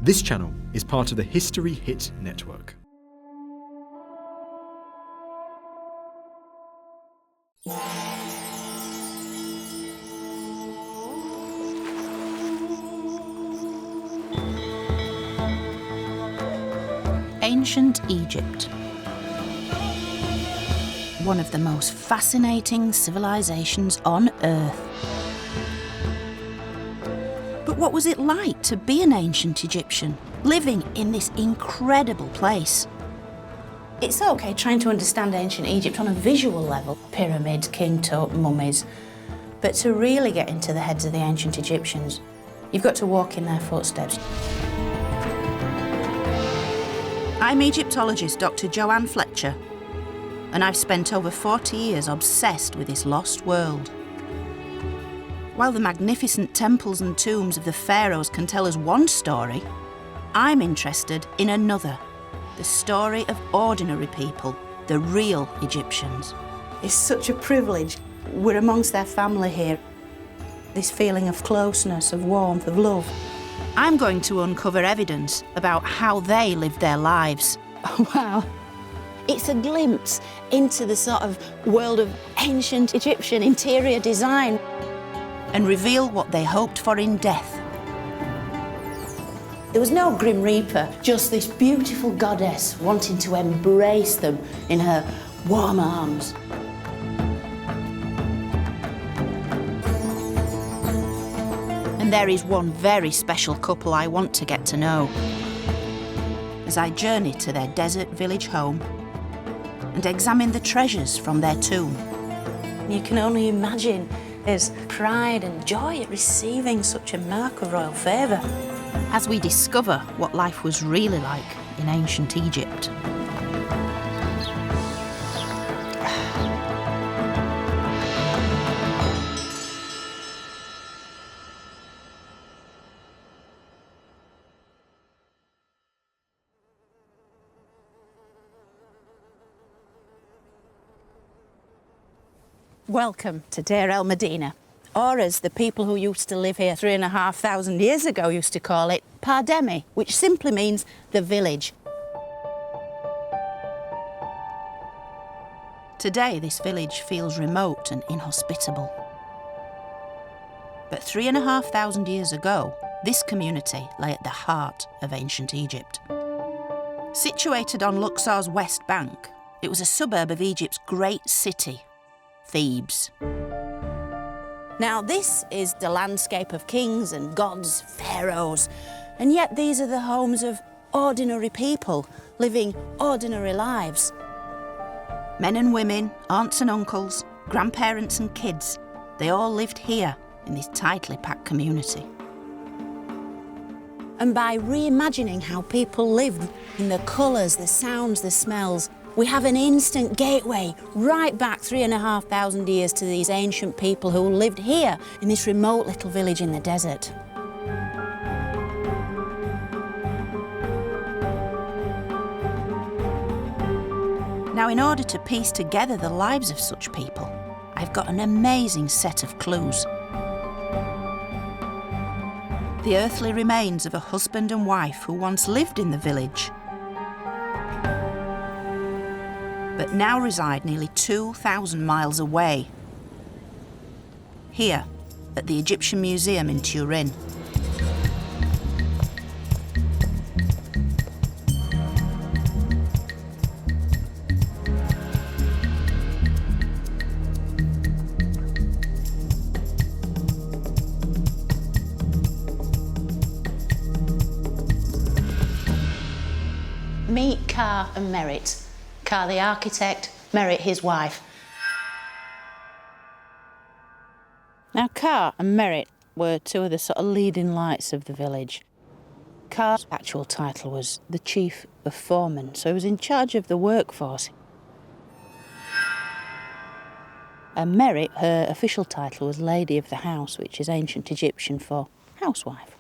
This channel is part of the History Hit network. Ancient Egypt. One of the most fascinating civilizations on Earth. But what was it like to be an ancient Egyptian, living in this incredible place? It's okay trying to understand ancient Egypt on a visual level, pyramids, king tut, mummies, but to really get into the heads of the ancient Egyptians, you've got to walk in their footsteps. I'm Egyptologist Dr. Joanne Fletcher, and I've spent over 40 years obsessed with this lost world. While the magnificent temples and tombs of the Pharaohs can tell us one story, I'm interested in another, the story of ordinary people, the real Egyptians. It's such a privilege. We're amongst their family here. This feeling of closeness, of warmth, of love. I'm going to uncover evidence about how they lived their lives. Oh, wow. It's a glimpse into the sort of world of ancient Egyptian interior design and reveal what they hoped for in death. There was no Grim Reaper, just this beautiful goddess wanting to embrace them in her warm arms. And there is one very special couple I want to get to know as I journey to their desert village home and examine the treasures from their tomb. You can only imagine there's pride and joy at receiving such a mark of royal favour as we discover what life was really like in ancient Egypt. Welcome to Deir el-Medina, or as the people who used to live here 3,500 years ago used to call it, Pardemi, which simply means the village. Today, this village feels remote and inhospitable. But 3,500 years ago, this community lay at the heart of ancient Egypt. Situated on Luxor's west bank, it was a suburb of Egypt's great city, Thebes. Now, this is the landscape of kings and gods, pharaohs, and yet these are the homes of ordinary people living ordinary lives. Men and women, aunts and uncles, grandparents and kids, they all lived here in this tightly packed community. And by reimagining how people lived in the colours, the sounds, the smells, we have an instant gateway right back 3,500 years to these ancient people who lived here in this remote little village in the desert. Now, in order to piece together the lives of such people, I've got an amazing set of clues. The earthly remains of a husband and wife who once lived in the village, but now reside nearly 2,000 miles away, here at the Egyptian Museum in Turin. Meet Kha and Merit. Kha the architect, Merit his wife. Now, Kha and Merit were two of the sort of leading lights of the village. Kha's actual title was the chief of foremen, so he was in charge of the workforce. And Merit, her official title was Lady of the House, which is ancient Egyptian for housewife.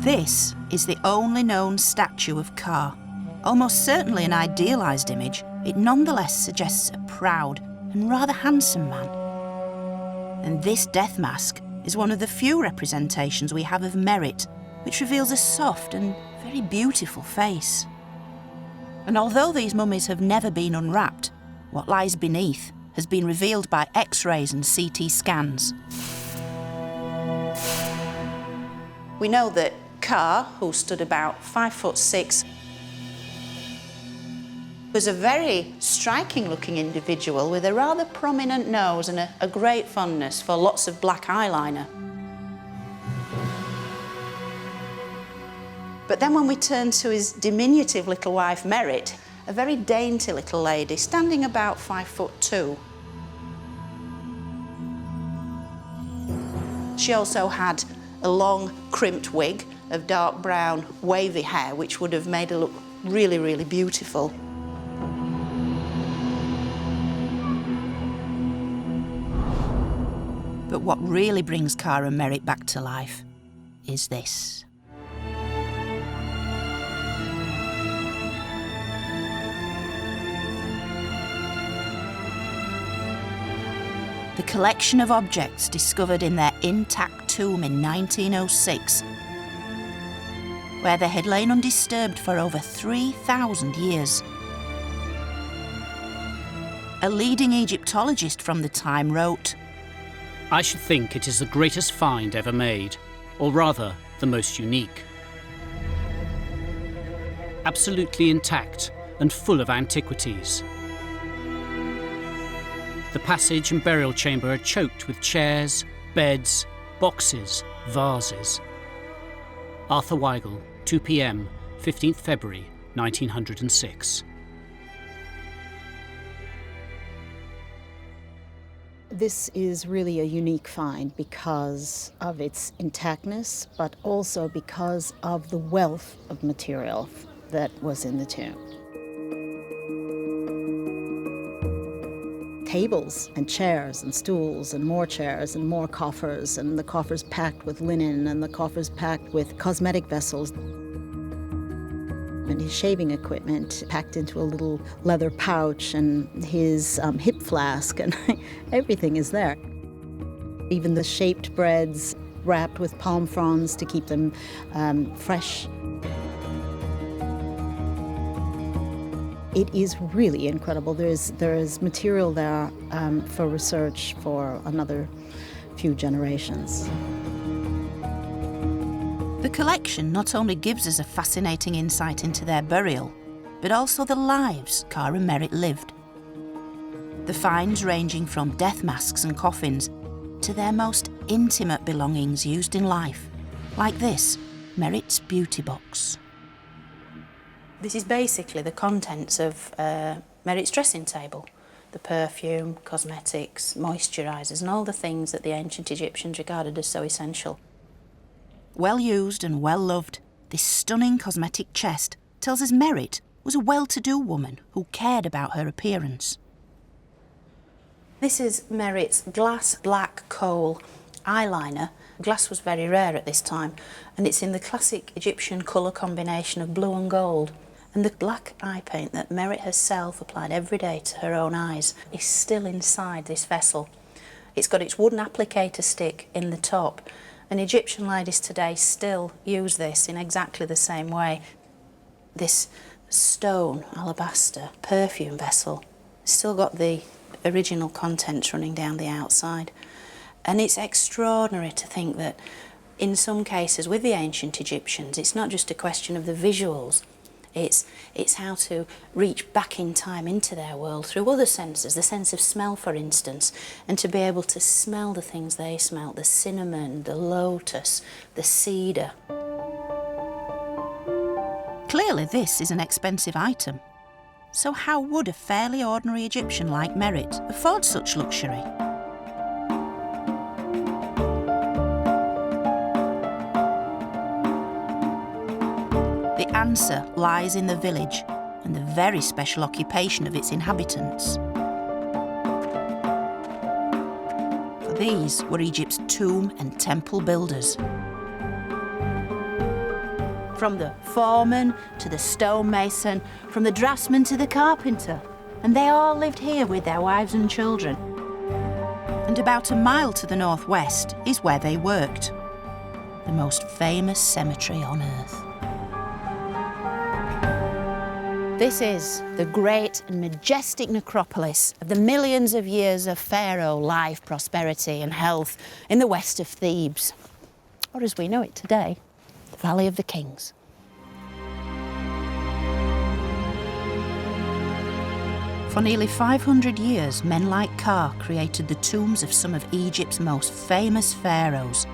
This is the only known statue of Kha. Almost certainly an idealised image, it nonetheless suggests a proud and rather handsome man. And this death mask is one of the few representations we have of Merit, which reveals a soft and very beautiful face. And although these mummies have never been unwrapped, what lies beneath has been revealed by X-rays and CT scans. We know that Kha, who stood about 5'6", was a very striking-looking individual with a rather prominent nose and a great fondness for lots of black eyeliner. But then when we turn to his diminutive little wife, Merit, a very dainty little lady, standing about 5'2". She also had a long, crimped wig of dark brown, wavy hair, which would have made her look really, really beautiful. But what really brings Kha and Merit back to life is this. The collection of objects discovered in their intact tomb in 1906, where they had lain undisturbed for over 3,000 years. A leading Egyptologist from the time wrote, "I should think it is the greatest find ever made, or rather, the most unique. Absolutely intact and full of antiquities. The passage and burial chamber are choked with chairs, beds, boxes, vases." Arthur Weigel, 2 p.m, 15th February, 1906. This is really a unique find because of its intactness, but also because of the wealth of material that was in the tomb. Tables and chairs and stools and more chairs and more coffers, and the coffers packed with linen and the coffers packed with cosmetic vessels. And his shaving equipment packed into a little leather pouch, and his hip flask, and everything is there. Even the shaped breads wrapped with palm fronds to keep them fresh. It is really incredible. There is material there for research for another few generations. The collection not only gives us a fascinating insight into their burial, but also the lives Kha and Merit lived. The finds ranging from death masks and coffins to their most intimate belongings used in life, like this, Merit's beauty box. This is basically the contents of Merit's dressing table. The perfume, cosmetics, moisturisers, and all the things that the ancient Egyptians regarded as so essential. Well used and well loved, this stunning cosmetic chest tells us Merit was a well-to-do woman who cared about her appearance. This is Merit's glass black kohl eyeliner. Glass was very rare at this time, and it's in the classic Egyptian colour combination of blue and gold. And the black eye paint that Merit herself applied every day to her own eyes is still inside this vessel. It's got its wooden applicator stick in the top, and Egyptian ladies today still use this in exactly the same way. This stone alabaster perfume vessel has still got the original contents running down the outside. And it's extraordinary to think that in some cases with the ancient Egyptians, it's not just a question of the visuals. It's how to reach back in time into their world through other senses, the sense of smell, for instance, and to be able to smell the things they smelt, the cinnamon, the lotus, the cedar. Clearly this is an expensive item. So how would a fairly ordinary Egyptian like Merit afford such luxury? The answer lies in the village and the very special occupation of its inhabitants. For these were Egypt's tomb and temple builders. From the foreman to the stonemason, from the draftsman to the carpenter, and they all lived here with their wives and children. And about a mile to the northwest is where they worked. the most famous cemetery on Earth. This is the great and majestic necropolis of the millions of years of Pharaoh life, prosperity and health in the west of Thebes, or as we know it today, the Valley of the Kings. For nearly 500 years, men like Kha created the tombs of some of Egypt's most famous pharaohs.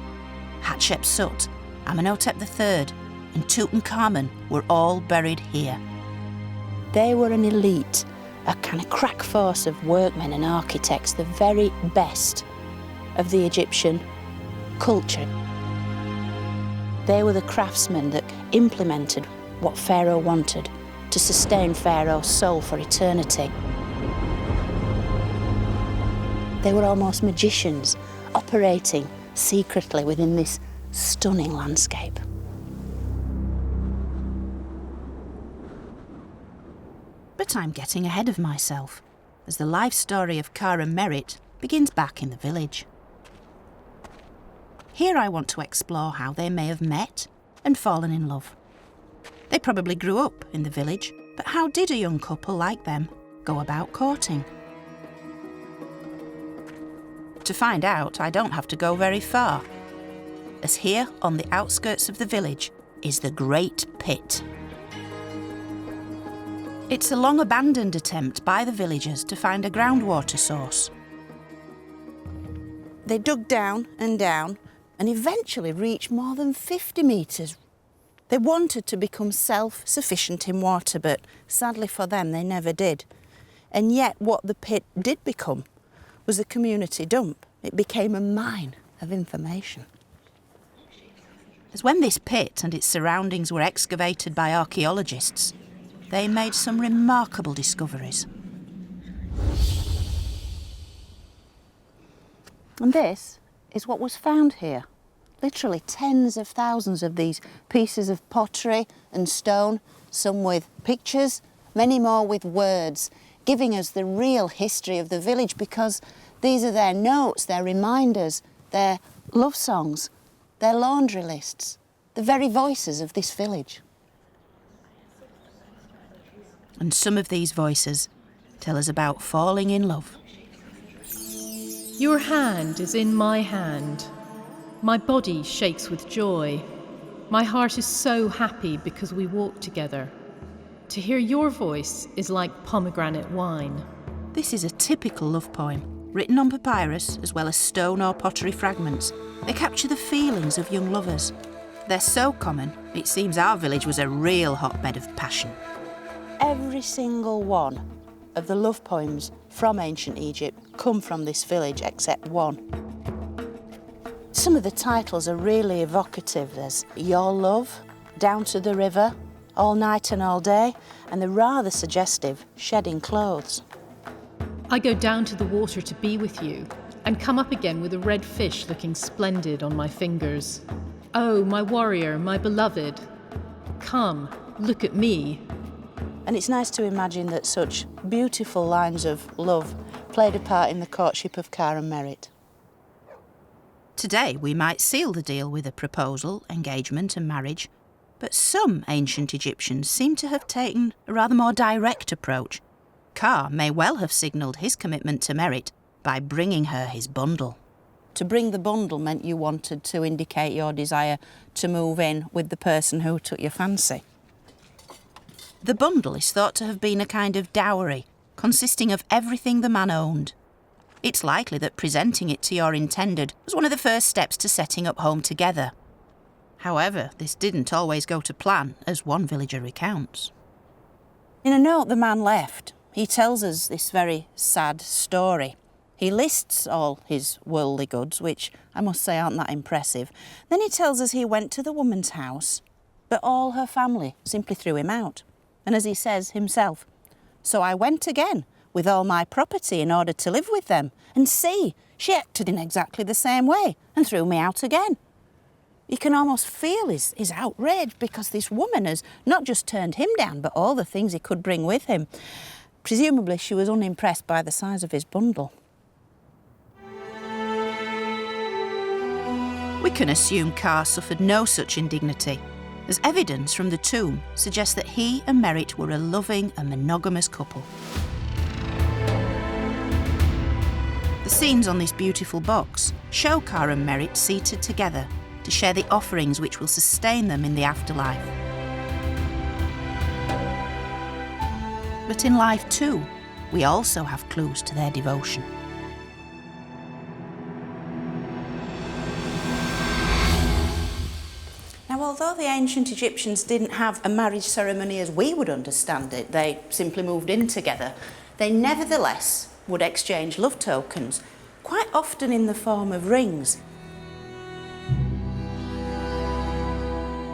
Hatshepsut, Amenhotep III and Tutankhamun were all buried here. They were an elite, a kind of crack force of workmen and architects, the very best of the Egyptian culture. They were the craftsmen that implemented what Pharaoh wanted to sustain Pharaoh's soul for eternity. They were almost magicians, operating secretly within this stunning landscape. But I'm getting ahead of myself, as the life story of Kha and Merit begins back in the village. Here I want to explore how they may have met and fallen in love. They probably grew up in the village, but how did a young couple like them go about courting? To find out, I don't have to go very far, as here on the outskirts of the village is the Great Pit. It's a long-abandoned attempt by the villagers to find a groundwater source. They dug down and eventually reached more than 50 metres. They wanted to become self-sufficient in water, but sadly for them, they never did. And yet what the pit did become was a community dump. It became a mine of information. As when this pit and its surroundings were excavated by archaeologists, they made some remarkable discoveries. And this is what was found here. Literally tens of thousands of these pieces of pottery and stone, some with pictures, many more with words, giving us the real history of the village, because these are their notes, their reminders, their love songs, their laundry lists, the very voices of this village. And some of these voices tell us about falling in love. Your hand is in my hand. My body shakes with joy. My heart is so happy because we walk together. To hear your voice is like pomegranate wine. This is a typical love poem, written on papyrus as well as stone or pottery fragments. They capture the feelings of young lovers. They're so common, it seems our village was a real hotbed of passion. Every single one of the love poems from ancient Egypt come from this village except one. Some of the titles are really evocative. There's Your Love, Down to the River, All Night and All Day, and the rather suggestive Shedding Clothes. I go down to the water to be with you and come up again with a red fish looking splendid on my fingers. Oh, my warrior, my beloved, come, look at me. And it's nice to imagine that such beautiful lines of love played a part in the courtship of Kha and Merit. Today we might seal the deal with a proposal, engagement and marriage, but some ancient Egyptians seem to have taken a rather more direct approach. Kha may well have signalled his commitment to Merit by bringing her his bundle. To bring the bundle meant you wanted to indicate your desire to move in with the person who took your fancy. The bundle is thought to have been a kind of dowry, consisting of everything the man owned. It's likely that presenting it to your intended was one of the first steps to setting up home together. However, this didn't always go to plan, as one villager recounts. In a note the man left, he tells us this very sad story. He lists all his worldly goods, which I must say aren't that impressive. Then he tells us he went to the woman's house, but all her family simply threw him out. And as he says himself, so I went again with all my property in order to live with them. And see, she acted in exactly the same way and threw me out again. You can almost feel his outrage, because this woman has not just turned him down, but all the things he could bring with him. Presumably she was unimpressed by the size of his bundle. We can assume Kha suffered no such indignity, as evidence from the tomb suggests that he and Merit were a loving and monogamous couple. The scenes on this beautiful box show Kha and Merit seated together to share the offerings which will sustain them in the afterlife. But in life too, we also have clues to their devotion. Now, although the ancient Egyptians didn't have a marriage ceremony as we would understand it, they simply moved in together, they nevertheless would exchange love tokens, quite often in the form of rings.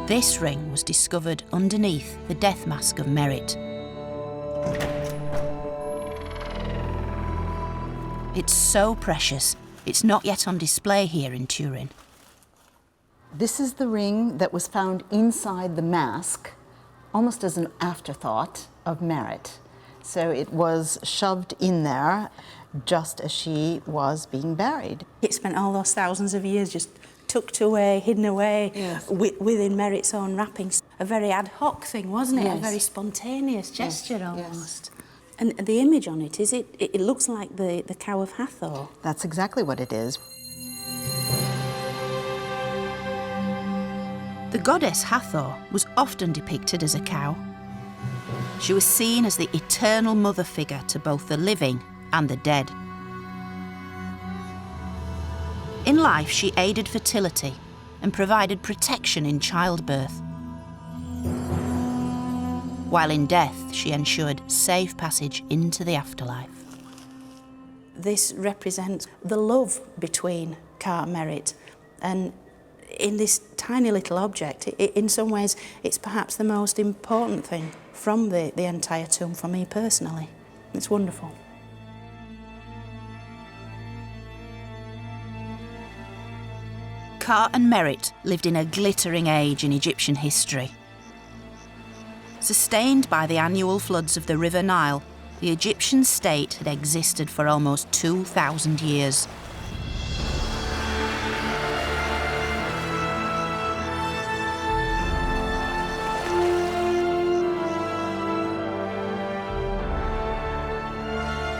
This ring was discovered underneath the death mask of Merit. It's so precious, it's not yet on display here in Turin. This is the ring that was found inside the mask, almost as an afterthought of Merit. So it was shoved in there just as she was being buried. It spent all those thousands of years just tucked away, hidden away, yes, within Merit's own wrappings. A very ad hoc thing, wasn't it? Yes. A very spontaneous gesture, Yes. almost. And the image on it, it looks like the cow of Hathor. That's exactly what it is. The goddess Hathor was often depicted as a cow. She was seen as the eternal mother figure to both the living and the dead. In life, she aided fertility and provided protection in childbirth. While in death, she ensured safe passage into the afterlife. This represents the love between Kha and Merit, and in this tiny little object, in some ways, it's perhaps the most important thing from the entire tomb for me personally. It's wonderful. Kha and Merit lived in a glittering age in Egyptian history. Sustained by the annual floods of the River Nile, the Egyptian state had existed for almost 2,000 years.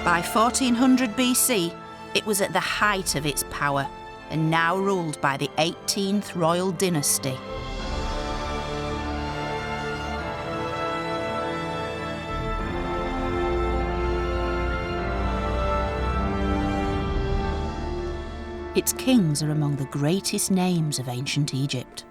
By 1400 BC, it was at the height of its power and now ruled by the 18th royal dynasty. Its kings are among the greatest names of ancient Egypt.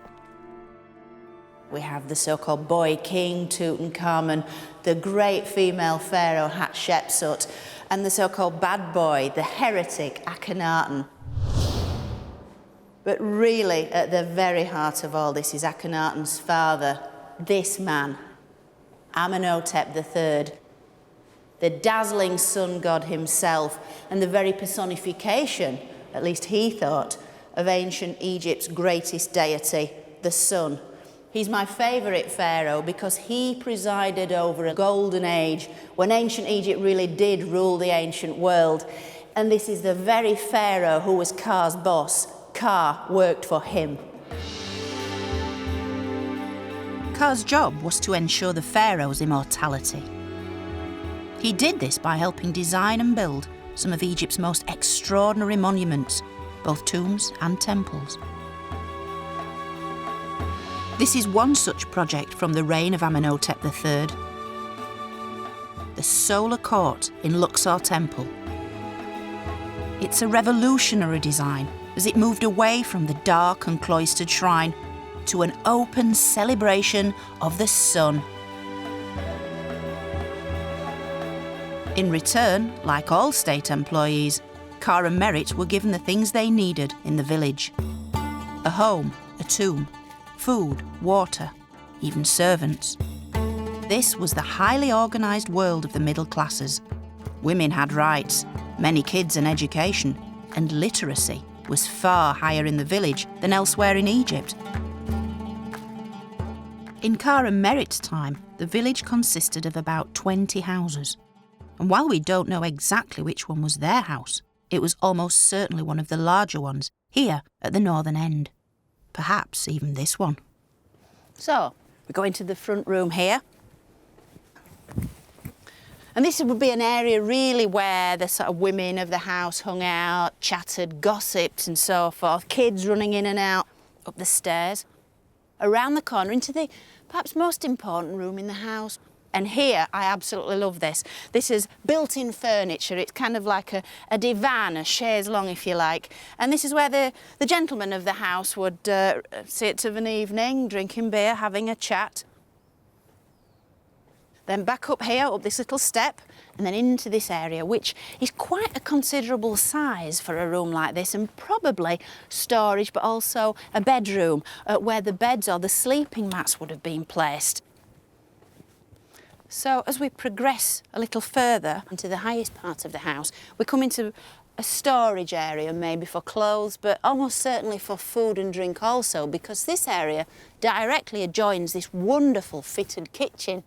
We have the so-called boy king, Tutankhamun, the great female pharaoh, Hatshepsut, and the so-called bad boy, the heretic, Akhenaten. But really, at the very heart of all this is Akhenaten's father, this man, Amenhotep III, the dazzling sun god himself, and the very personification, at least he thought, of ancient Egypt's greatest deity, the sun. He's my favourite pharaoh because he presided over a golden age when ancient Egypt really did rule the ancient world. And this is the very pharaoh who was Kha's boss. Kha worked for him. Kha's job was to ensure the pharaoh's immortality. He did this by helping design and build some of Egypt's most extraordinary monuments, both tombs and temples. This is one such project from the reign of Amenhotep III. The Solar Court in Luxor Temple. It's a revolutionary design as it moved away from the dark and cloistered shrine to an open celebration of the sun. In return, like all state employees, Kha and Merit were given the things they needed in the village. A home, a tomb, food, water, even servants. This was the highly organised world of the middle classes. Women had rights, many kids an education, and literacy was far higher in the village than elsewhere in Egypt. In Kha and Merit's time, the village consisted of about 20 houses. And while we don't know exactly which one was their house, it was almost certainly one of the larger ones, here at the northern end. perhaps even this one. So, we go into the front room here. And this would be an area really where the sort of women of the house hung out, chatted, gossiped and so forth, kids running in and out up the stairs, around the corner into the perhaps most important room in the house. And here, I absolutely love this. This is built-in furniture. It's kind of like a divan, a chaise longue, if you like. And this is where the gentlemen of the house would sit of an evening, drinking beer, having a chat. Then back up here, up this little step, and then into this area, which is quite a considerable size for a room like this, and probably storage, but also a bedroom where the beds or the sleeping mats would have been placed. So as we progress a little further into the highest part of the house, we come into a storage area, maybe for clothes, but almost certainly for food and drink also, because this area directly adjoins this wonderful fitted kitchen.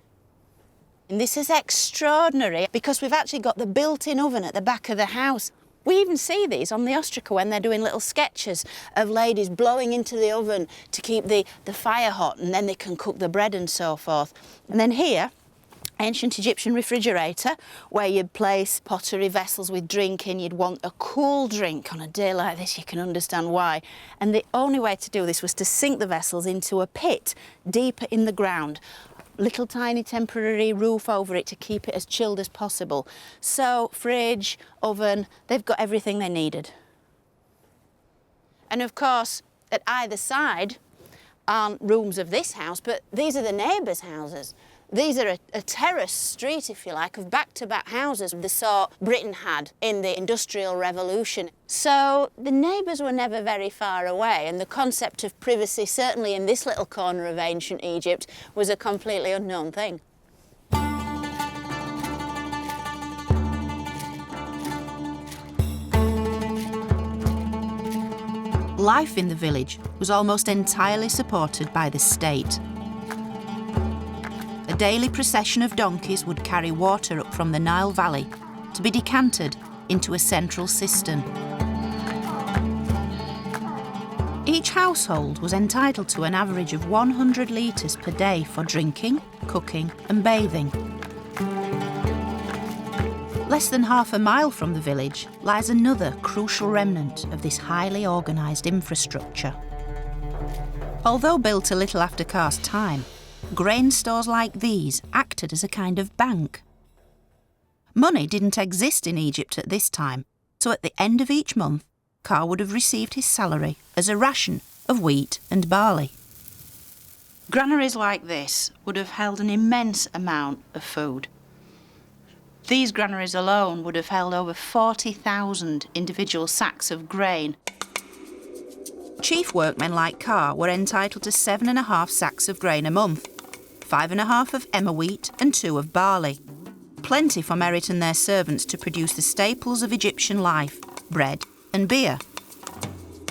And this is extraordinary because we've actually got the built-in oven at the back of the house. We even see these on the Ostrika when they're doing little sketches of ladies blowing into the oven to keep the fire hot, and then they can cook the bread and so forth. And then here, ancient Egyptian refrigerator where you'd place pottery vessels with drink in. You'd want a cool drink on a day like this, you can understand why. And the only way to do this was to sink the vessels into a pit deeper in the ground. Little tiny temporary roof over it to keep it as chilled as possible. So fridge, oven, they've got everything they needed. And of course, at either side aren't rooms of this house, but these are the neighbours' houses. These are a terrace street, if you like, of back-to-back houses, the sort Britain had in the Industrial Revolution. So the neighbours were never very far away, and the concept of privacy, certainly in this little corner of ancient Egypt, was a completely unknown thing. Life in the village was almost entirely supported by the state. A daily procession of donkeys would carry water up from the Nile Valley to be decanted into a central cistern. Each household was entitled to an average of 100 litres per day for drinking, cooking and bathing. Less than half a mile from the village lies another crucial remnant of this highly organised infrastructure. Although built a little after Kha's time, grain stores like these acted as a kind of bank. Money didn't exist in Egypt at this time, so at the end of each month, Kha would have received his salary as a ration of wheat and barley. Granaries like this would have held an immense amount of food. These granaries alone would have held over 40,000 individual sacks of grain. Chief workmen like Kha were entitled to 7.5 sacks of grain a month, 5.5 of emmer wheat and 2 of barley. Plenty for Merit and their servants to produce the staples of Egyptian life, bread and beer.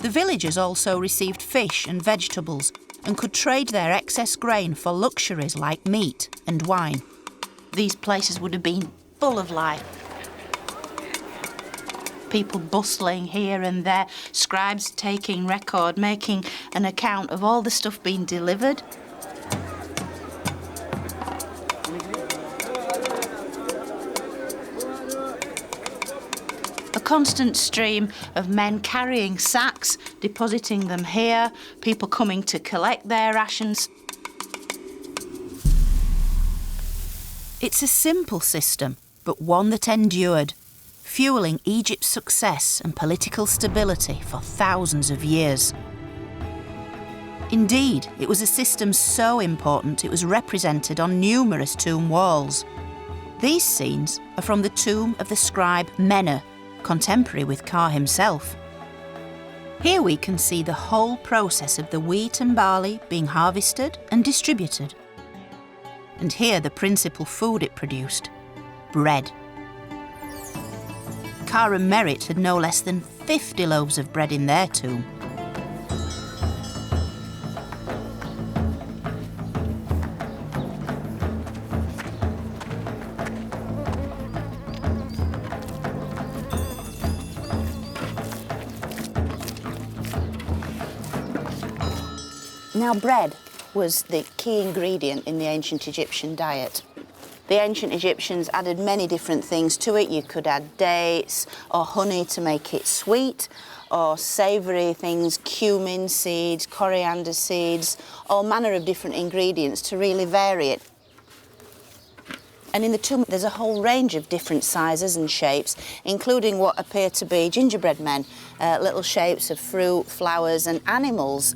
The villagers also received fish and vegetables and could trade their excess grain for luxuries like meat and wine. These places would have been full of life. People bustling here and there, scribes taking record, making an account of all the stuff being delivered. A constant stream of men carrying sacks, depositing them here, people coming to collect their rations. It's a simple system, but one that endured, fueling Egypt's success and political stability for thousands of years. Indeed, it was a system so important it was represented on numerous tomb walls. These scenes are from the tomb of the scribe Menet, contemporary with Kha himself. Here we can see the whole process of the wheat and barley being harvested and distributed. And here the principal food it produced, bread. Kha and Merit had no less than 50 loaves of bread in their tomb. Now, bread was the key ingredient in the ancient Egyptian diet. The ancient Egyptians added many different things to it. You could add dates or honey to make it sweet, or savoury things, cumin seeds, coriander seeds, all manner of different ingredients to really vary it. And in the tomb, there's a whole range of different sizes and shapes, including what appear to be gingerbread men, little shapes of fruit, flowers and animals.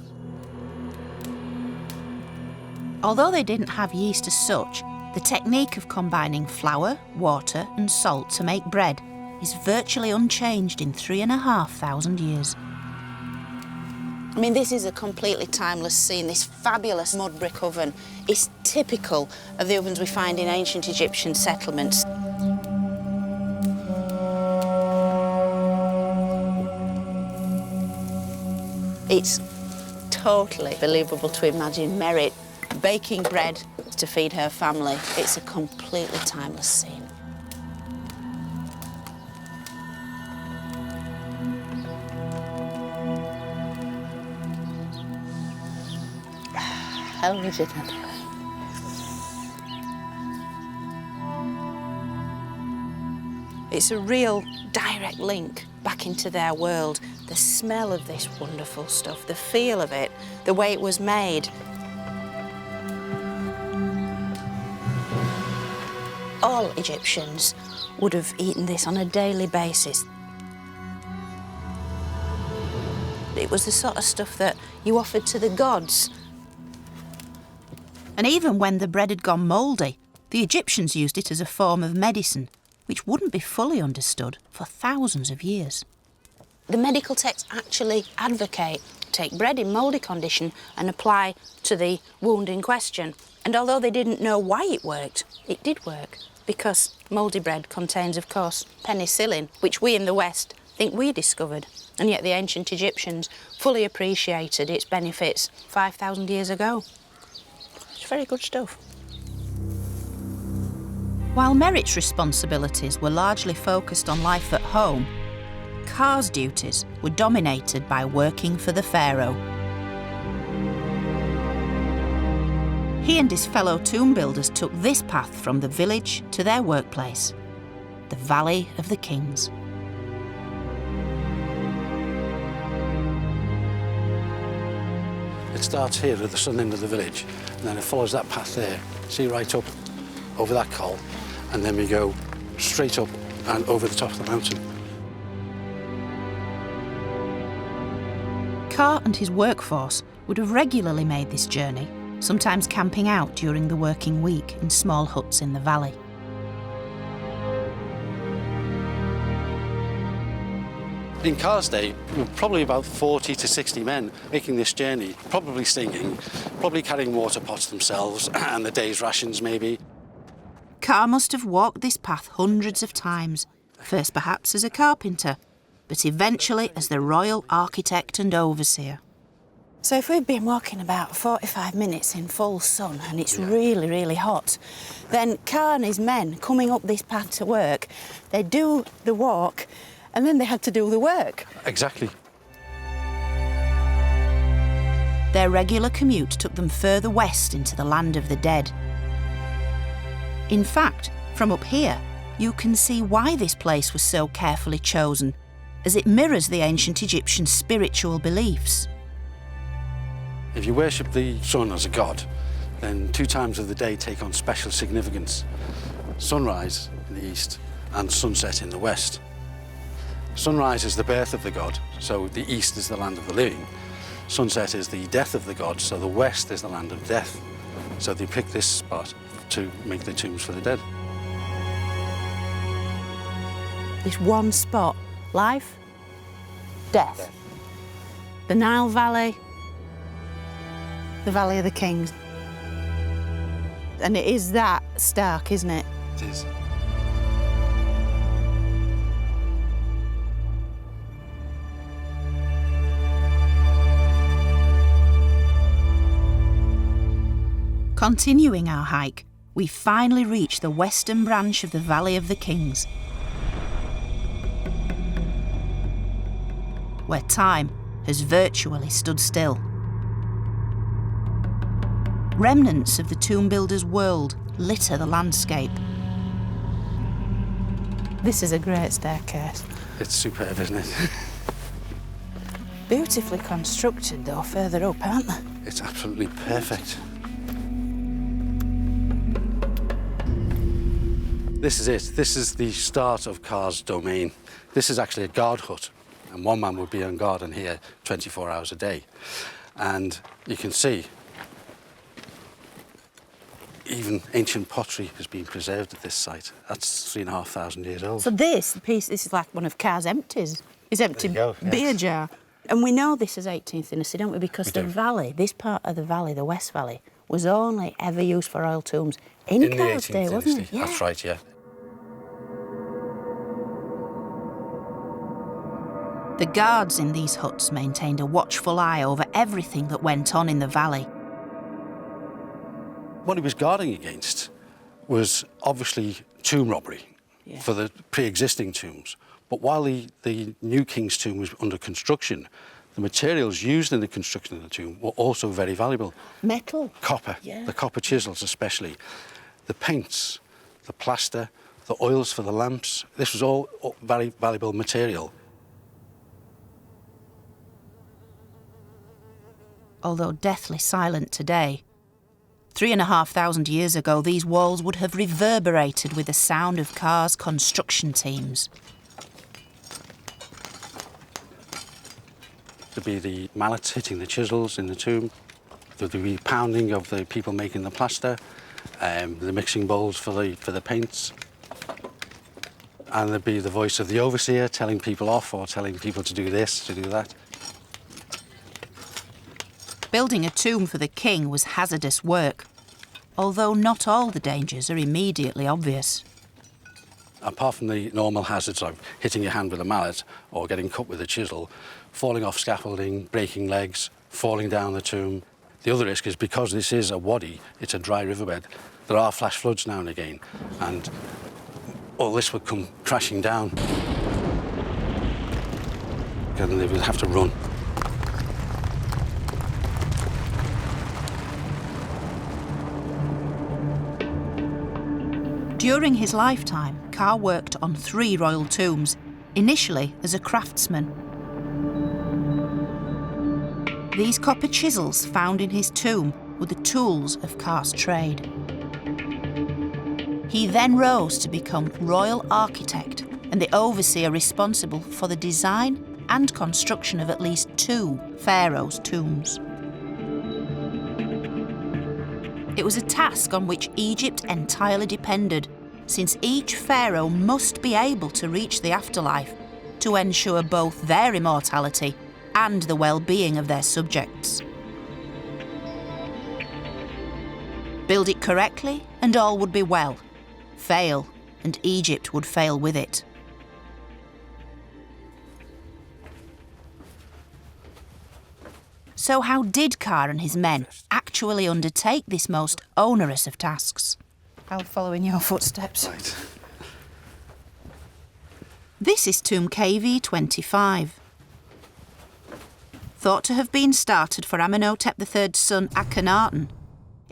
Although they didn't have yeast as such, the technique of combining flour, water and salt to make bread is virtually unchanged in 3,500 years. I mean, this is a completely timeless scene. This fabulous mud brick oven is typical of the ovens we find in ancient Egyptian settlements. It's totally believable to imagine Merit baking bread to feed her family. It's a completely timeless scene. How is it? It's a real direct link back into their world. The smell of this wonderful stuff, the feel of it, the way it was made. All Egyptians would have eaten this on a daily basis. It was the sort of stuff that you offered to the gods. And even when the bread had gone mouldy, the Egyptians used it as a form of medicine, which wouldn't be fully understood for thousands of years. The medical texts actually advocate take bread in mouldy condition and apply to the wound in question. And although they didn't know why it worked, it did work, because mouldy bread contains, of course, penicillin, which we in the West think we discovered, and yet the ancient Egyptians fully appreciated its benefits 5,000 years ago. It's very good stuff. While Merit's responsibilities were largely focused on life at home, Kha's duties were dominated by working for the pharaoh. He and his fellow tomb builders took this path from the village to their workplace, the Valley of the Kings. It starts here at the southern end of the village, and then it follows that path there, see, right up over that col, and then we go straight up and over the top of the mountain. Kha and his workforce would have regularly made this journey, sometimes camping out during the working week in small huts in the valley. In Kha's day, we were probably about 40 to 60 men making this journey, probably singing, probably carrying water pots themselves and the day's rations maybe. Kha must have walked this path hundreds of times, first perhaps as a carpenter, but eventually as the royal architect and overseer. So if we've been walking about 45 minutes in full sun and it's really, really hot, then Kha and his men coming up this path to work, they do the walk and then they had to do the work. Exactly. Their regular commute took them further west into the land of the dead. In fact, from up here, you can see why this place was so carefully chosen, as it mirrors the ancient Egyptian spiritual beliefs. If you worship the sun as a god, then 2 times of the day take on special significance. Sunrise in the east and sunset in the west. Sunrise is the birth of the god, so the east is the land of the living. Sunset is the death of the god, so the west is the land of death. So they picked this spot to make the tombs for the dead. This one spot, life, death. The Nile Valley, the Valley of the Kings. And it is that stark, isn't it? It is. Continuing our hike, we finally reach the western branch of the Valley of the Kings, where time has virtually stood still. Remnants of the tomb builder's world litter the landscape. This is a great staircase. It's superb, isn't it? Beautifully constructed, though, further up, aren't they? It's absolutely perfect. This is it. This is the start of Kha's domain. This is actually a guard hut, and one man would be on guard in here 24 hours a day. And you can see even ancient pottery has been preserved at this site. That's 3,500 years old. So this is like one of Kha's empties. His empty There you go, beer yes. jar. And we know this is 18th dynasty, don't we? Because the valley, this part of the valley, the West Valley, was only ever used for royal tombs in the Kha's 18th day, wasn't it? dynasty. That's right, yeah. The guards in these huts maintained a watchful eye over everything that went on in the valley. What he was guarding against was obviously tomb robbery for the pre-existing tombs. But while the new king's tomb was under construction, the materials used in the construction of the tomb were also very valuable. Metal. Copper, the copper chisels especially, the paints, the plaster, the oils for the lamps. This was all very valuable material. Although deathly silent today, 3,500 years ago these walls would have reverberated with the sound of Kha's construction teams. There'd be the mallets hitting the chisels in the tomb. There'd be pounding of the people making the plaster, the mixing bowls for the paints. And there'd be the voice of the overseer telling people off or telling people to do this, to do that. Building a tomb for the king was hazardous work, although not all the dangers are immediately obvious. Apart from the normal hazards of hitting your hand with a mallet or getting cut with a chisel, falling off scaffolding, breaking legs, falling down the tomb. The other risk is because this is a wadi, it's a dry riverbed, there are flash floods now and again, and all this would come crashing down. And they would have to run. During his lifetime, Kha worked on 3 royal tombs, initially as a craftsman. These copper chisels found in his tomb were the tools of Kha's trade. He then rose to become royal architect and the overseer responsible for the design and construction of at least 2 pharaohs' tombs. It was a task on which Egypt entirely depended, since each pharaoh must be able to reach the afterlife to ensure both their immortality and the well-being of their subjects. Build it correctly and all would be well. Fail, and Egypt would fail with it. So how did Kha and his men actually undertake this most onerous of tasks? I'll follow in your footsteps. Right. This is tomb KV25. Thought to have been started for Amenhotep III's son Akhenaten,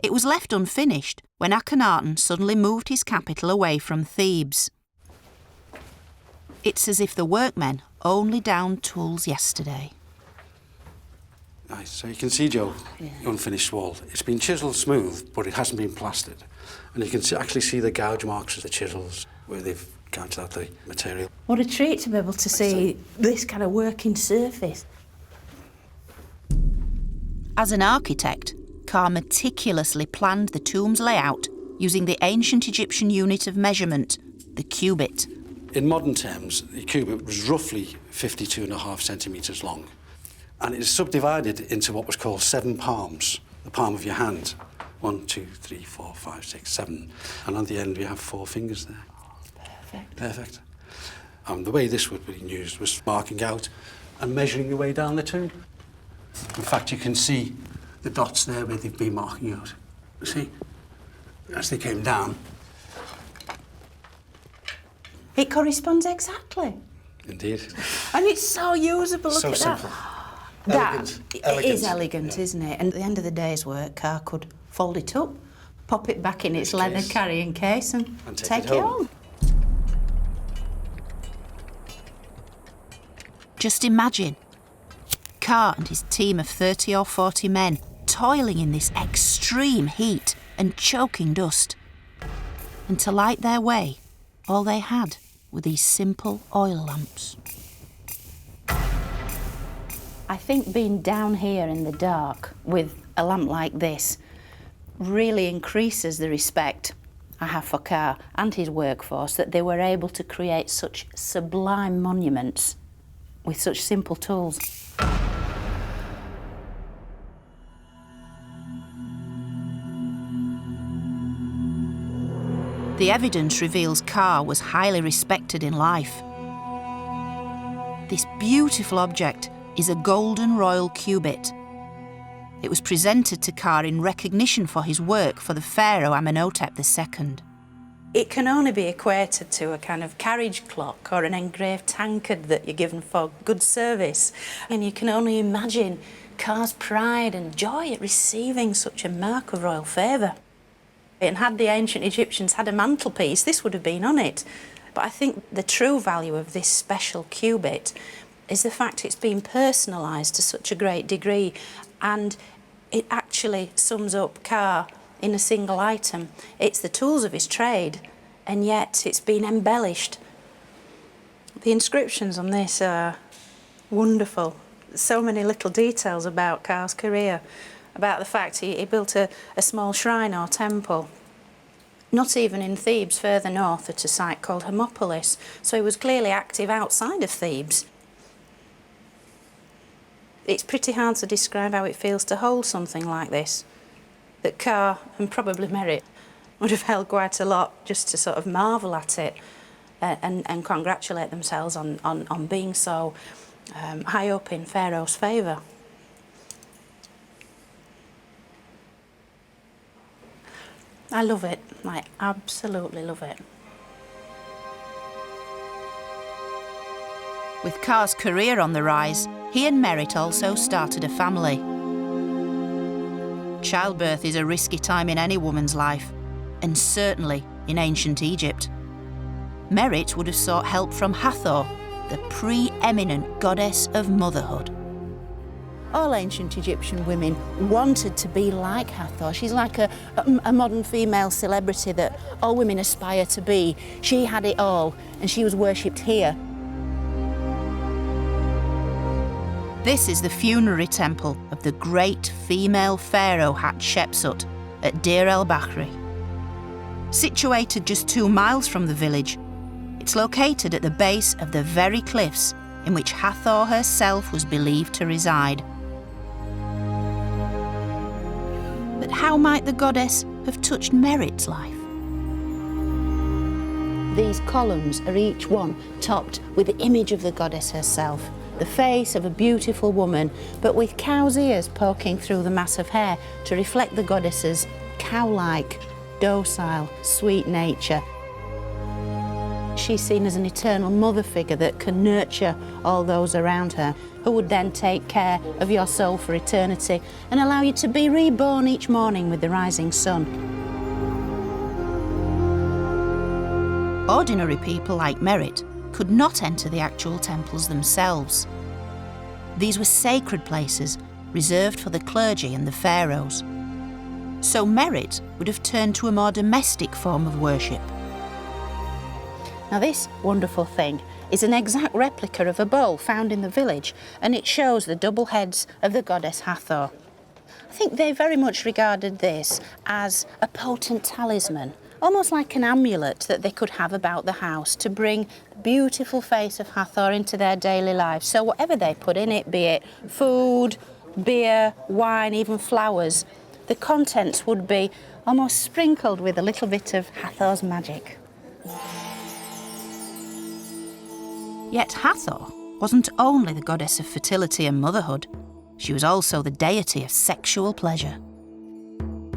it was left unfinished when Akhenaten suddenly moved his capital away from Thebes. It's as if the workmen only downed tools yesterday. Nice. So you can see, Joe, the unfinished wall. It's been chiselled smooth, but it hasn't been plastered. And you can actually see the gouge marks of the chisels where they've gouged out the material. What a treat to be able to see this kind of working surface. As an architect, Kha meticulously planned the tomb's layout using the ancient Egyptian unit of measurement, the cubit. In modern terms, the cubit was roughly 52.5 centimetres long. And it is subdivided into what was called 7 palms, the palm of your hand. 1, 2, 3, 4, 5, 6, 7. And on the end, we have 4 fingers there. Perfect. Perfect. The way this would be used was marking out and measuring your way down the tomb. In fact, you can see the dots there where they've been marking out. You see? As they came down. It corresponds exactly. Indeed. And it's so usable, look So at simple. that. Elegant. It is elegant, isn't it? And at the end of the day's work, Kha could fold it up, pop it back in its leather carrying case and take it home. Just imagine Kha and his team of 30 or 40 men toiling in this extreme heat and choking dust. And to light their way, all they had were these simple oil lamps. I think being down here in the dark with a lamp like this really increases the respect I have for Kha and his workforce, that they were able to create such sublime monuments with such simple tools. The evidence reveals Kha was highly respected in life. This beautiful object is a golden royal cubit. It was presented to Kha in recognition for his work for the Pharaoh Amenhotep II. It can only be equated to a kind of carriage clock or an engraved tankard that you're given for good service. And you can only imagine Kha's pride and joy at receiving such a mark of royal favour. And had the ancient Egyptians had a mantelpiece, this would have been on it. But I think the true value of this special cubit is the fact it's been personalised to such a great degree, and it actually sums up Kha in a single item. It's the tools of his trade, and yet it's been embellished. The inscriptions on this are wonderful. So many little details about Kha's career, about the fact he built a small shrine or temple, not even in Thebes, further north at a site called Hermopolis, so he was clearly active outside of Thebes. It's pretty hard to describe how it feels to hold something like this, that Kha, and probably Merit, would have held quite a lot just to sort of marvel at it and congratulate themselves on being so high up in Pharaoh's favour. I love it, I absolutely love it. With Kha's career on the rise, he and Merit also started a family. Childbirth is a risky time in any woman's life, and certainly in ancient Egypt. Merit would have sought help from Hathor, the pre-eminent goddess of motherhood. All ancient Egyptian women wanted to be like Hathor. She's like a modern female celebrity that all women aspire to be. She had it all, and she was worshipped here. This is the funerary temple of the great female pharaoh Hatshepsut at Deir el-Bahri. Situated just 2 miles from the village, it's located at the base of the very cliffs in which Hathor herself was believed to reside. But how might the goddess have touched Merit's life? These columns are each one topped with the image of the goddess herself, the face of a beautiful woman, but with cow's ears poking through the mass of hair to reflect the goddess's cow-like, docile, sweet nature. She's seen as an eternal mother figure that can nurture all those around her, who would then take care of your soul for eternity and allow you to be reborn each morning with the rising sun. Ordinary people like Merit could not enter the actual temples themselves. These were sacred places reserved for the clergy and the pharaohs. So Merit would have turned to a more domestic form of worship. Now this wonderful thing is an exact replica of a bowl found in the village, and it shows the double heads of the goddess Hathor. I think they very much regarded this as a potent talisman, almost like an amulet that they could have about the house to bring the beautiful face of Hathor into their daily lives. So whatever they put in it, be it food, beer, wine, even flowers, the contents would be almost sprinkled with a little bit of Hathor's magic. Yet Hathor wasn't only the goddess of fertility and motherhood, she was also the deity of sexual pleasure.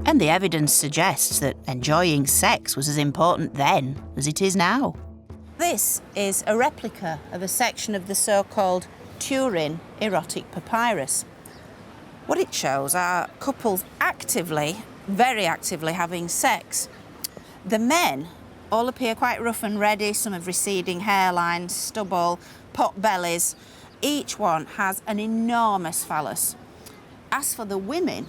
And the evidence suggests that enjoying sex was as important then as it is now. This is a replica of a section of the so-called Turin erotic papyrus. What it shows are couples actively very actively having sex. The men all appear quite rough and ready. Some have receding hairlines, stubble, pot bellies. Each one has an enormous phallus. As for the women,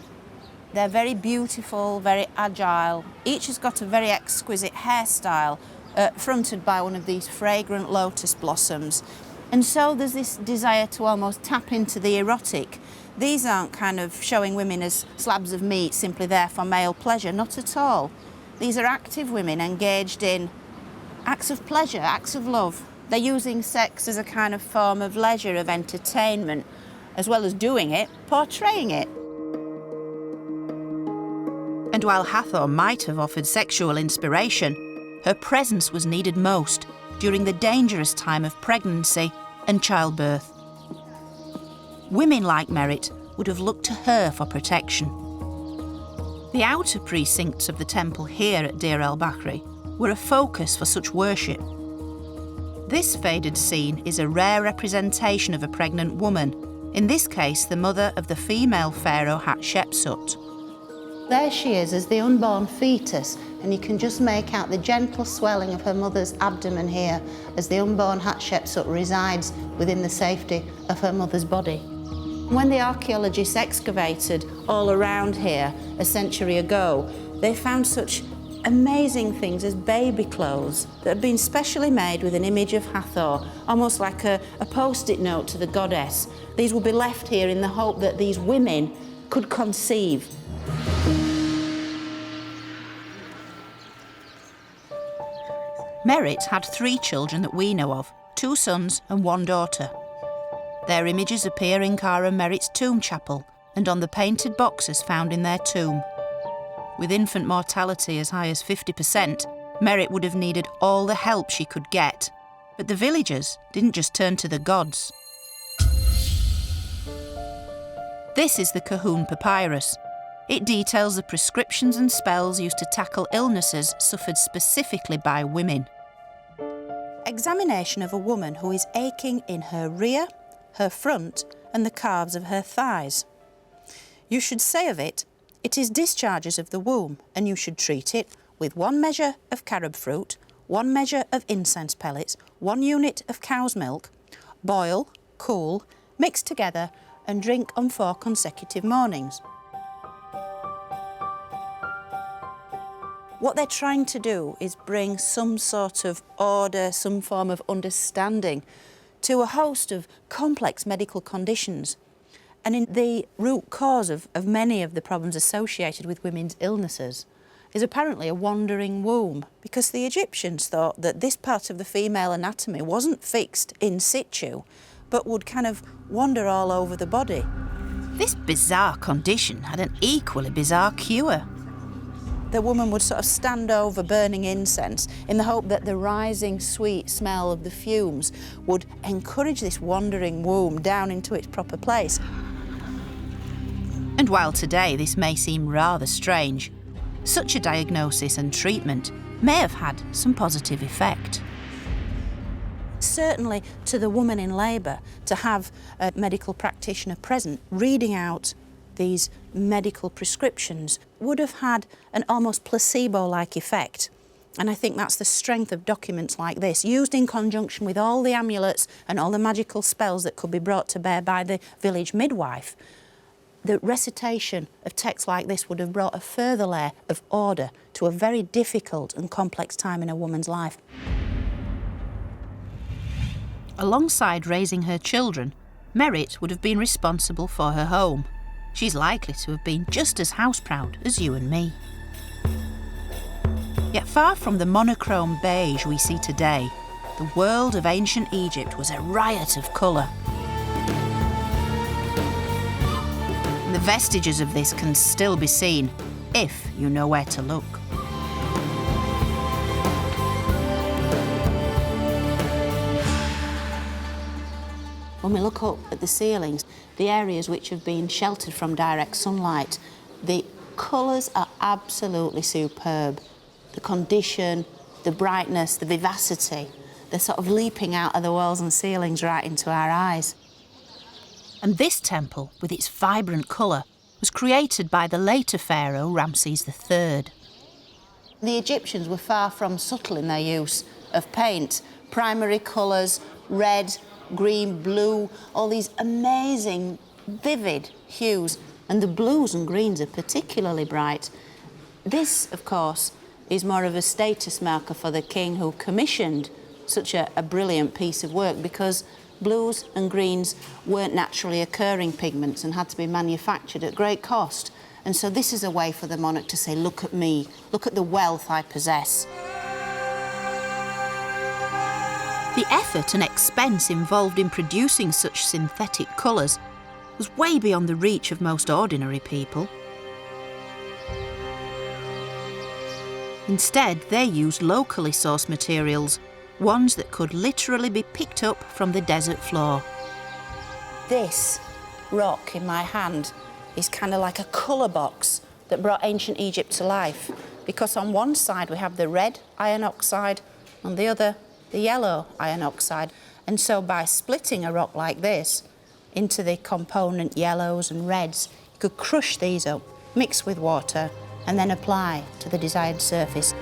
they're very beautiful, very agile. Each has got a very exquisite hairstyle, fronted by one of these fragrant lotus blossoms. And so there's this desire to almost tap into the erotic. These aren't kind of showing women as slabs of meat simply there for male pleasure, not at all. These are active women engaged in acts of pleasure, acts of love. They're using sex as a kind of form of leisure, of entertainment, as well as doing it, portraying it. And while Hathor might have offered sexual inspiration, her presence was needed most during the dangerous time of pregnancy and childbirth. Women like Merit would have looked to her for protection. The outer precincts of the temple here at Deir el-Bahri were a focus for such worship. This faded scene is a rare representation of a pregnant woman, in this case the mother of the female pharaoh Hatshepsut. There she is as the unborn fetus, and you can just make out the gentle swelling of her mother's abdomen here as the unborn Hatshepsut resides within the safety of her mother's body. When the archaeologists excavated all around here a century ago, they found such amazing things as baby clothes that had been specially made with an image of Hathor, almost like a post-it note to the goddess. These will be left here in the hope that these women could conceive. Merit had 3 children that we know of, 2 sons and 1 daughter. Their images appear in Kha and Merit's tomb chapel and on the painted boxes found in their tomb. With infant mortality as high as 50%, Merit would have needed all the help she could get. But the villagers didn't just turn to the gods. This is the Kahun papyrus. It details the prescriptions and spells used to tackle illnesses suffered specifically by women. Examination of a woman who is aching in her rear, her front, and the calves of her thighs. You should say of it, it is discharges of the womb, and you should treat it with 1 measure of carob fruit, 1 measure of incense pellets, 1 unit of cow's milk, boil, cool, mix together, and drink on 4 consecutive mornings. What they're trying to do is bring some sort of order, some form of understanding to a host of complex medical conditions. And in the root cause of many of the problems associated with women's illnesses is apparently a wandering womb, because the Egyptians thought that this part of the female anatomy wasn't fixed in situ, but would kind of wander all over the body. This bizarre condition had an equally bizarre cure. The woman would sort of stand over burning incense in the hope that the rising sweet smell of the fumes would encourage this wandering womb down into its proper place. And while today this may seem rather strange, such a diagnosis and treatment may have had some positive effect. Certainly to the woman in labour, to have a medical practitioner present reading out these medical prescriptions would have had an almost placebo-like effect. And I think that's the strength of documents like this, used in conjunction with all the amulets and all the magical spells that could be brought to bear by the village midwife. The recitation of texts like this would have brought a further layer of order to a very difficult and complex time in a woman's life. Alongside raising her children, Merit would have been responsible for her home. She's likely to have been just as house-proud as you and me. Yet far from the monochrome beige we see today, the world of ancient Egypt was a riot of colour. And the vestiges of this can still be seen, if you know where to look. When we look up at the ceilings, the areas which have been sheltered from direct sunlight, the colours are absolutely superb. The condition, the brightness, the vivacity, they're sort of leaping out of the walls and ceilings right into our eyes. And this temple, with its vibrant colour, was created by the later pharaoh Ramses III. The Egyptians were far from subtle in their use of paint. Primary colours, red, green, blue, all these amazing, vivid hues. And the blues and greens are particularly bright. This, of course, is more of a status marker for the king who commissioned such a brilliant piece of work, because blues and greens weren't naturally occurring pigments and had to be manufactured at great cost. And so this is a way for the monarch to say, look at me, look at the wealth I possess. The effort and expense involved in producing such synthetic colours was way beyond the reach of most ordinary people. Instead, they used locally sourced materials, ones that could literally be picked up from the desert floor. This rock in my hand is kind of like a colour box that brought ancient Egypt to life, because on one side we have the red iron oxide, on the other the yellow iron oxide. And so by splitting a rock like this into the component yellows and reds, you could crush these up, mix with water, and then apply to the desired surface.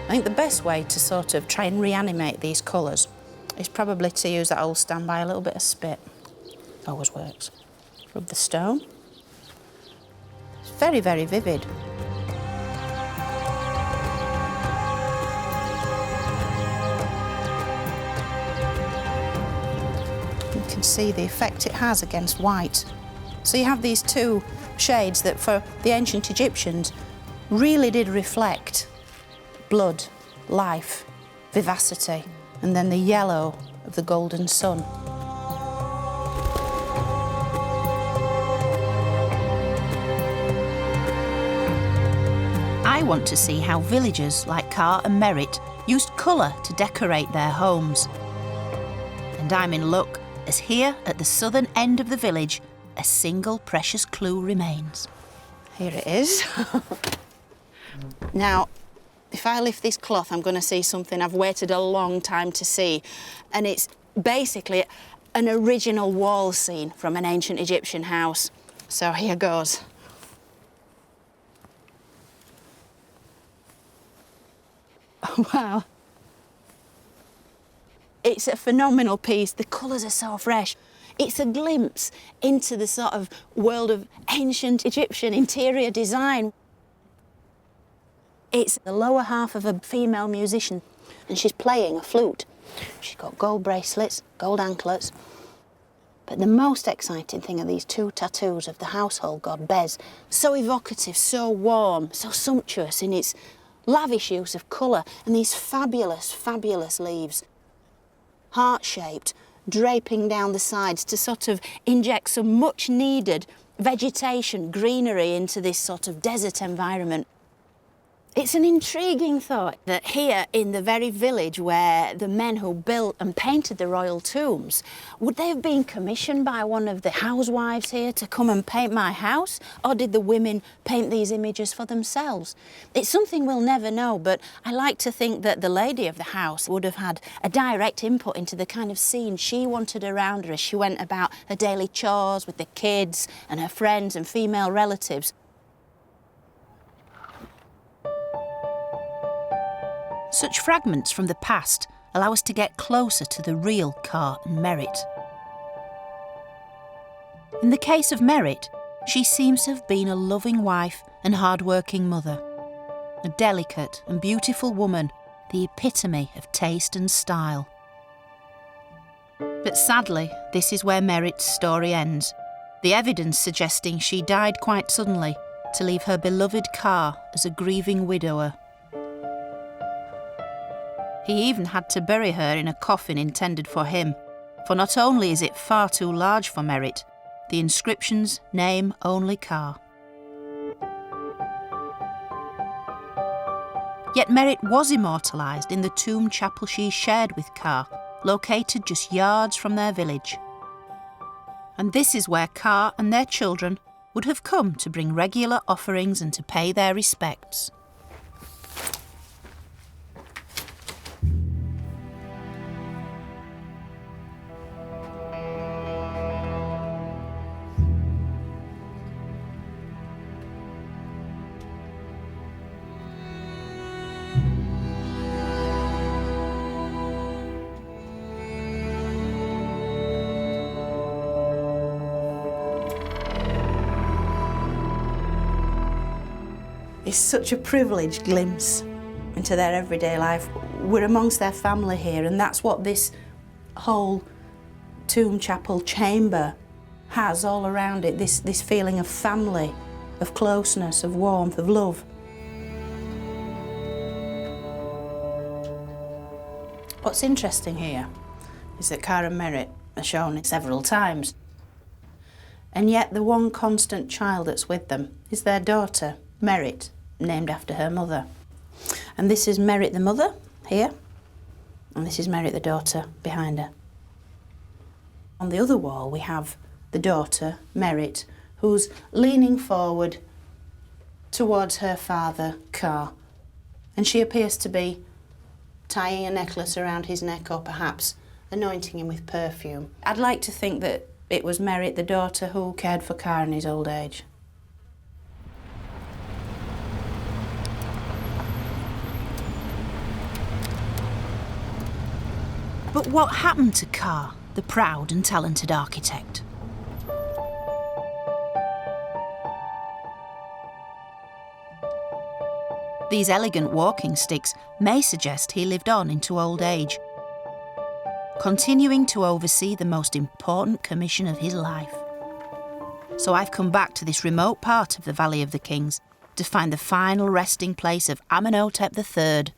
I think the best way to sort of try and reanimate these colours is probably to use that old standby, a little bit of spit. Always works. Rub the stone. It's very, very vivid. You can see the effect it has against white. So you have these two shades that for the ancient Egyptians really did reflect blood, life, vivacity, and then the yellow of the golden sun. I want to see how villagers like Kha and Merit used colour to decorate their homes. And I'm in luck, as here at the southern end of the village, a single precious clue remains. Here it is. Now, if I lift this cloth, I'm going to see something I've waited a long time to see. And it's basically an original wall scene from an ancient Egyptian house. So here goes. Oh, wow. It's a phenomenal piece. The colours are so fresh. It's a glimpse into the sort of world of ancient Egyptian interior design. It's the lower half of a female musician, and she's playing a flute. She's got gold bracelets, gold anklets. But the most exciting thing are these two tattoos of the household god Bez. So evocative, so warm, so sumptuous in its lavish use of colour, and these fabulous, fabulous leaves. Heart-shaped, draping down the sides to sort of inject some much-needed vegetation, greenery into this sort of desert environment. It's an intriguing thought that here in the very village where the men who built and painted the royal tombs, would they have been commissioned by one of the housewives here to come and paint my house? Or did the women paint these images for themselves? It's something we'll never know, but I like to think that the lady of the house would have had a direct input into the kind of scene she wanted around her as she went about her daily chores with the kids and her friends and female relatives. Such fragments from the past allow us to get closer to the real Kha and Merit. In the case of Merit, she seems to have been a loving wife and hard-working mother, a delicate and beautiful woman, the epitome of taste and style. But sadly, this is where Merit's story ends, the evidence suggesting she died quite suddenly to leave her beloved Kha as a grieving widower. He even had to bury her in a coffin intended for him, for not only is it far too large for Merit, the inscriptions name only Kha. Yet Merit was immortalised in the tomb chapel she shared with Kha, located just yards from their village. And this is where Kha and their children would have come to bring regular offerings and to pay their respects. is such a privileged glimpse into their everyday life. We're amongst their family here, and that's what this whole tomb chapel chamber has all around it, this feeling of family, of closeness, of warmth, of love. What's interesting here is that Kha and Merit are shown several times, and yet the one constant child that's with them is their daughter, Merit, named after her mother. And this is Merit the mother, here, and this is Merit the daughter, behind her. On the other wall we have the daughter, Merit, who's leaning forward towards her father, Kha, and she appears to be tying a necklace around his neck, or perhaps anointing him with perfume. I'd like to think that it was Merit, the daughter, who cared for Kha in his old age. But what happened to Kha, the proud and talented architect? These elegant walking sticks may suggest he lived on into old age, continuing to oversee the most important commission of his life. So I've come back to this remote part of the Valley of the Kings to find the final resting place of Amenhotep III.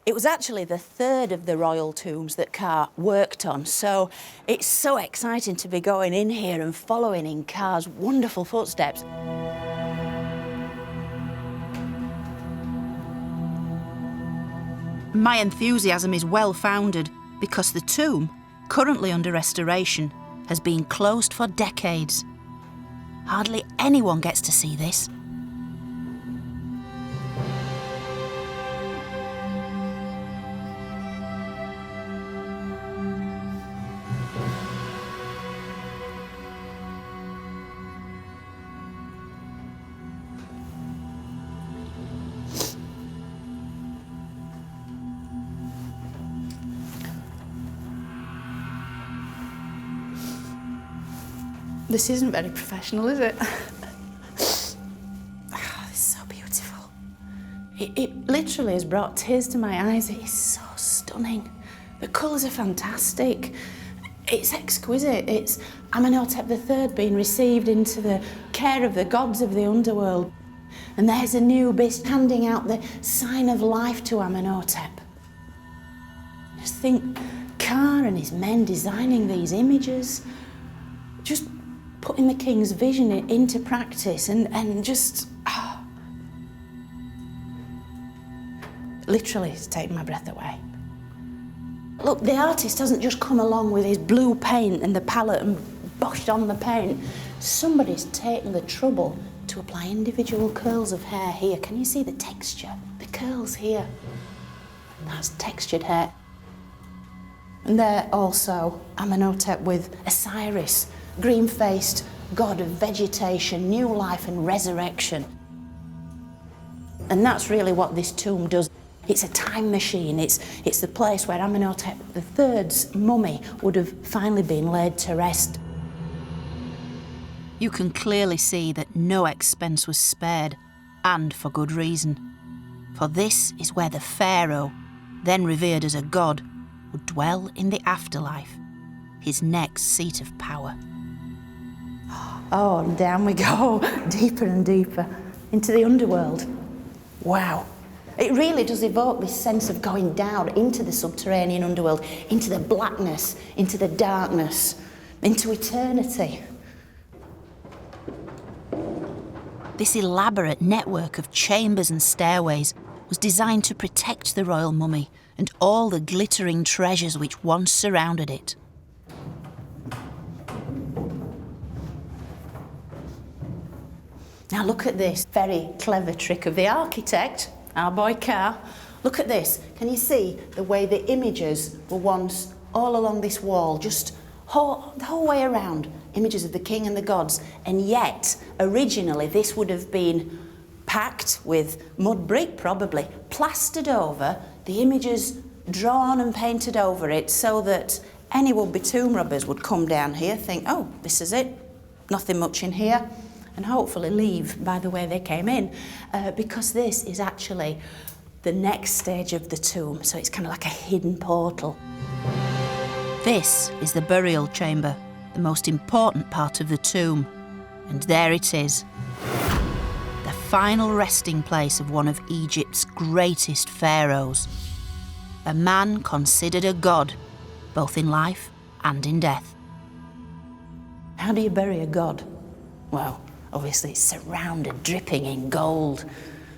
It was actually the third of the royal tombs that Kha worked on, so it's so exciting to be going in here and following in Kha's wonderful footsteps. My enthusiasm is well-founded because the tomb, currently under restoration, has been closed for decades. Hardly anyone gets to see this. This isn't very professional, is it? Oh, this is so beautiful. It literally has brought tears to my eyes. It is so stunning. The colours are fantastic. It's exquisite. It's Amenhotep III being received into the care of the gods of the underworld. And there's Anubis handing out the sign of life to Amenhotep. Just think, Kha and his men designing these images, just putting the king's vision into practice and just... Oh. Literally, it's taken my breath away. Look, the artist hasn't just come along with his blue paint and the palette and boshed on the paint. Somebody's taken the trouble to apply individual curls of hair here. Can you see the texture? The curls here. That's textured hair. And there also Amenhotep with Osiris, green-faced god of vegetation, new life and resurrection. And that's really what this tomb does. It's a time machine. It's the place where Amenhotep III's mummy would have finally been laid to rest. You can clearly see that no expense was spared, and for good reason. For this is where the Pharaoh, then revered as a god, would dwell in the afterlife, his next seat of power. Oh, and down we go, deeper and deeper, into the underworld. Wow. It really does evoke this sense of going down into the subterranean underworld, into the blackness, into the darkness, into eternity. This elaborate network of chambers and stairways was designed to protect the royal mummy and all the glittering treasures which once surrounded it. Now look at this very clever trick of the architect, our boy Kha. Look at this. Can you see the way the images were once all along this wall, just the whole way around, images of the king and the gods, and yet originally this would have been packed with mud brick, probably, plastered over, the images drawn and painted over it so that any would-be tomb robbers would come down here, think, oh, this is it, nothing much in here, and hopefully leave by the way they came in, because this is actually the next stage of the tomb, so it's kind of like a hidden portal. This is the burial chamber, the most important part of the tomb. And there it is, the final resting place of one of Egypt's greatest pharaohs. A man considered a god, both in life and in death. How do you bury a god? Well, obviously it's surrounded, dripping in gold,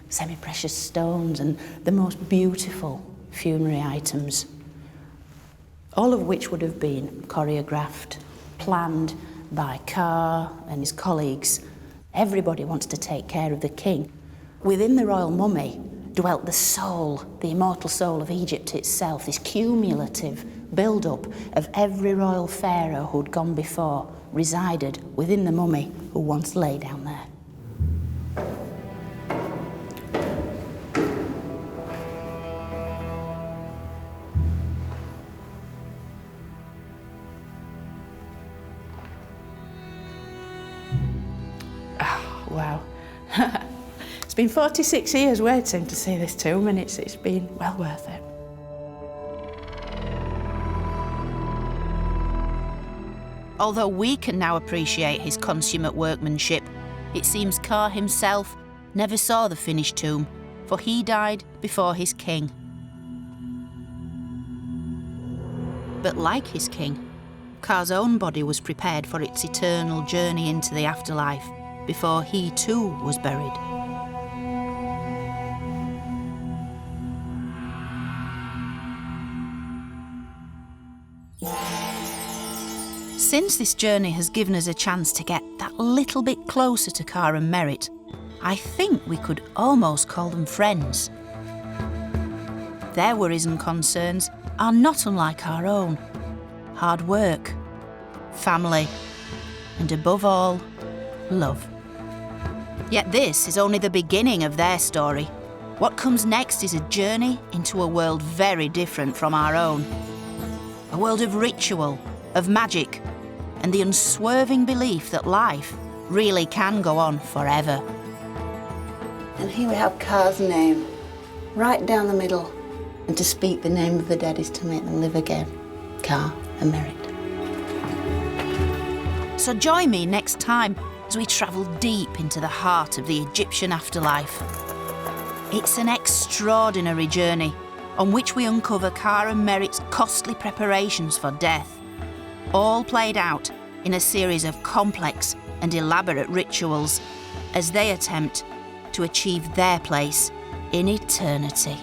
semi-precious stones and the most beautiful funerary items, all of which would have been choreographed, planned by Kha and his colleagues. Everybody wants to take care of the king. Within the royal mummy dwelt the soul, the immortal soul of Egypt itself, this cumulative build-up of every royal pharaoh who'd gone before, resided within the mummy who once lay down there. Wow. It's been 46 years waiting to see this tomb, and it's been well worth it. Although we can now appreciate his consummate workmanship, it seems Kha himself never saw the finished tomb, for he died before his king. But like his king, Kha's own body was prepared for its eternal journey into the afterlife before he too was buried. Since this journey has given us a chance to get that little bit closer to Kha and Merit, I think we could almost call them friends. Their worries and concerns are not unlike our own. Hard work, family, and above all, love. Yet this is only the beginning of their story. What comes next is a journey into a world very different from our own. A world of ritual, of magic, and the unswerving belief that life really can go on forever. And here we have Kha's name, right down the middle. And to speak the name of the dead is to make them live again. Kha and Merit. So join me next time as we travel deep into the heart of the Egyptian afterlife. It's an extraordinary journey on which we uncover Kha and Merit's costly preparations for death, all played out in a series of complex and elaborate rituals as they attempt to achieve their place in eternity.